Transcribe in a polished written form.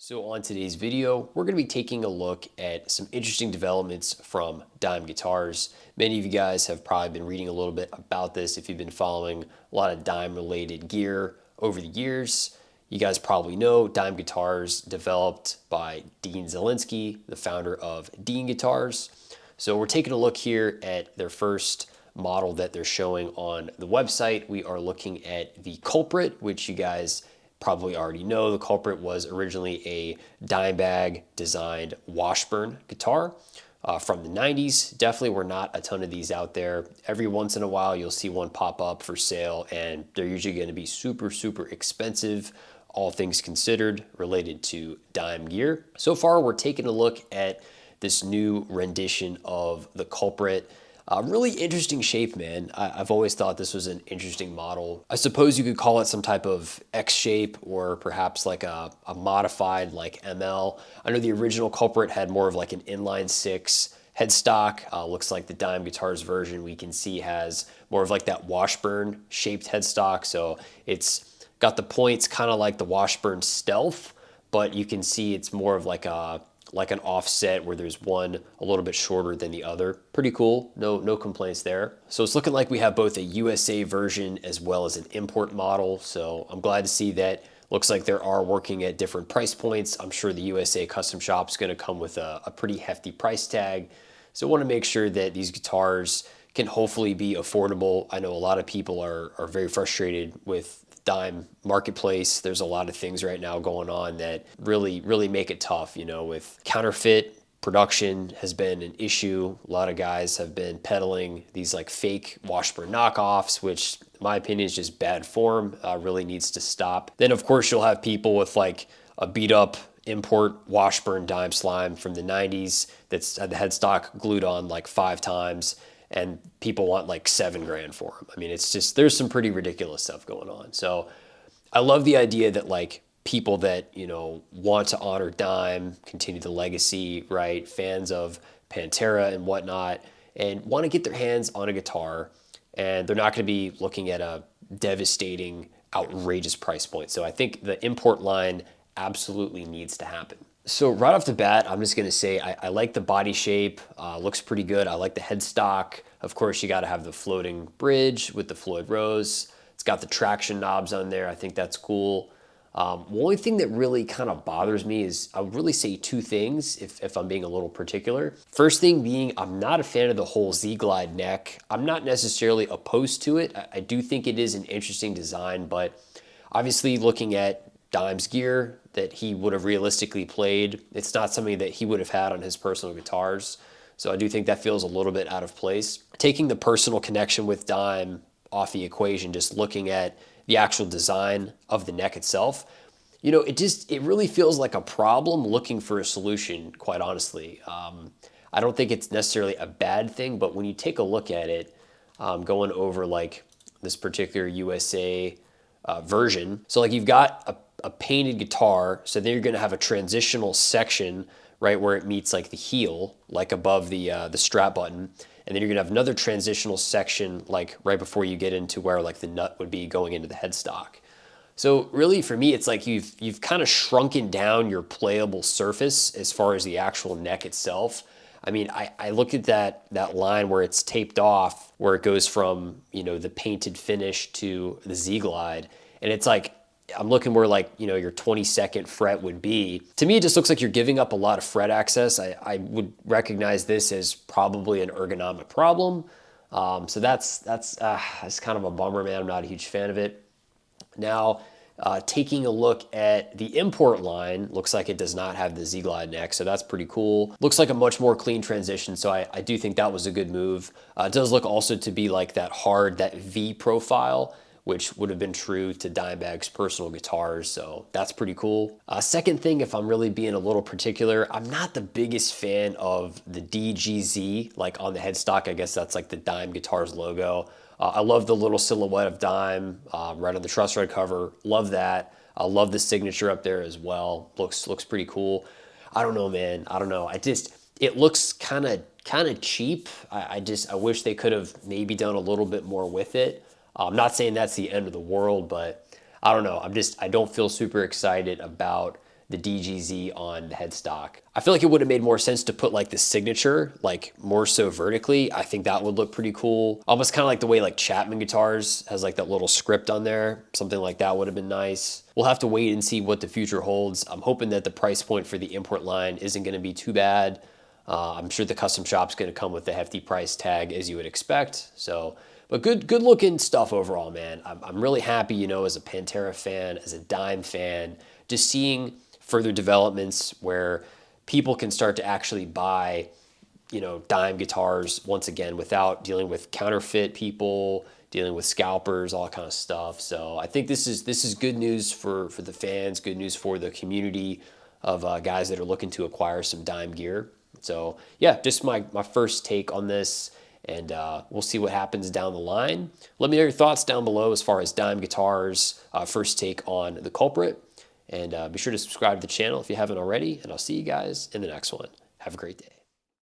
So on today's video, we're going to be taking a look at some interesting developments from Dime Guitars. Many of you guys have probably been reading a little bit about this if you've been following a lot of Dime related gear over the years. You guys probably know Dime Guitars developed by Dean Zelinsky, the founder of Dean Guitars. So we're taking a look here at their first model that they're showing on the website. We are looking at the Culprit, which you guys probably already know. The Culprit was originally a Dimebag designed Washburn guitar from the 90s. Definitely were not a ton of these out there. Every once in a while you'll see one pop up for sale, and they're usually going to be super expensive, all things considered, related to Dime gear. So far we're taking a look at this new rendition of the Culprit. Really interesting shape, man. I've always thought this was an interesting model. I suppose you could call it some type of X shape, or perhaps like a modified like ML. I know the original Culprit had more of like an inline six headstock. Looks like the Dime Guitars version we can see has more of like that Washburn shaped headstock. So it's got the points kind of like the Washburn Stealth, but you can see it's more of like an offset where there's one a little bit shorter than the other. Pretty cool, no complaints there. So it's looking like we have both a USA version as well as an import model. So I'm glad to see that. Looks like there are working at different price points. I'm sure the USA custom shop is gonna come with a pretty hefty price tag. So I wanna make sure that these guitars can hopefully be affordable. I know a lot of people are very frustrated with Dime marketplace. There's a lot of things right now going on that really make it tough, you know, with counterfeit production has been an issue. A lot of guys have been peddling these like fake Washburn knockoffs, which in my opinion is just bad form, really needs to stop. Then of course you'll have people with like a beat up import Washburn Dime Slime from the 90s that's had the headstock glued on like 5 times, and people want like $7 grand for them. I mean, it's just, there's some pretty ridiculous stuff going on. So I love the idea that like people that, you know, want to honor Dime, continue the legacy, right? Fans of Pantera and whatnot, and want to get their hands on a guitar, and they're not going to be looking at a devastating, outrageous price point. So I think the import line absolutely needs to happen. So right off the bat, I'm just gonna say I like the body shape, looks pretty good. I like the headstock. Of course, you gotta have the floating bridge with the Floyd Rose. It's got the traction knobs on there. I think that's cool. The only thing that really kind of bothers me is, I would really say 2 things if I'm being a little particular. First thing being, I'm not a fan of the whole Z-Glide neck. I'm not necessarily opposed to it. I do think it is an interesting design, but obviously looking at Dime's gear that he would have realistically played, it's not something that he would have had on his personal guitars. So I do think that feels a little bit out of place. Taking the personal connection with Dime off the equation, just looking at the actual design of the neck itself, you know, it really feels like a problem looking for a solution, quite honestly. I don't think it's necessarily a bad thing, but when you take a look at it, going over like this particular USA version, so like you've got a painted guitar, so then you're going to have a transitional section right where it meets like the heel, like above the strap button, and then you're going to have another transitional section like right before you get into where like the nut would be going into the headstock. So really for me, it's like you've kind of shrunken down your playable surface as far as the actual neck itself. I mean, I look at that line where it's taped off, where it goes from, you know, the painted finish to the Z-Glide, and it's like, I'm looking where like, you know, your 22nd fret would be. To me, it just looks like you're giving up a lot of fret access. I would recognize this as probably an ergonomic problem. So that's kind of a bummer, man. I'm not a huge fan of it. Now, taking a look at the import line, looks like it does not have the Z-Glide neck, so that's pretty cool. Looks like a much more clean transition, so I do think that was a good move. It does look also to be like that V profile, which would have been true to Dimebag's personal guitars, so that's pretty cool. Second thing, if I'm really being a little particular, I'm not the biggest fan of the DGZ, like on the headstock. I guess that's like the Dime Guitars logo. I love the little silhouette of Dime right on the truss rod cover. Love that. I love the signature up there as well. Looks pretty cool. I don't know, man. I don't know. It looks kind of cheap. I wish they could have maybe done a little bit more with it. I'm not saying that's the end of the world, but I don't know. I don't feel super excited about the DGZ on the headstock. I feel like it would have made more sense to put like the signature, like more so vertically. I think that would look pretty cool. Almost kind of like the way like Chapman Guitars has like that little script on there. Something like that would have been nice. We'll have to wait and see what the future holds. I'm hoping that the price point for the import line isn't going to be too bad. I'm sure the custom shop's going to come with the hefty price tag as you would expect. So, but good looking stuff overall, man. I'm really happy, you know, as a Pantera fan, as a Dime fan, just seeing further developments where people can start to actually buy, you know, Dime guitars once again without dealing with counterfeit people, dealing with scalpers, all that kind of stuff. So I think this is good news for the fans, good news for the community of guys that are looking to acquire some Dime gear. So yeah, just my first take on this, and we'll see what happens down the line. Let me know your thoughts down below as far as Dime Guitar's first take on the culprit, and be sure to subscribe to the channel if you haven't already, and I'll see you guys in the next one. Have a great day.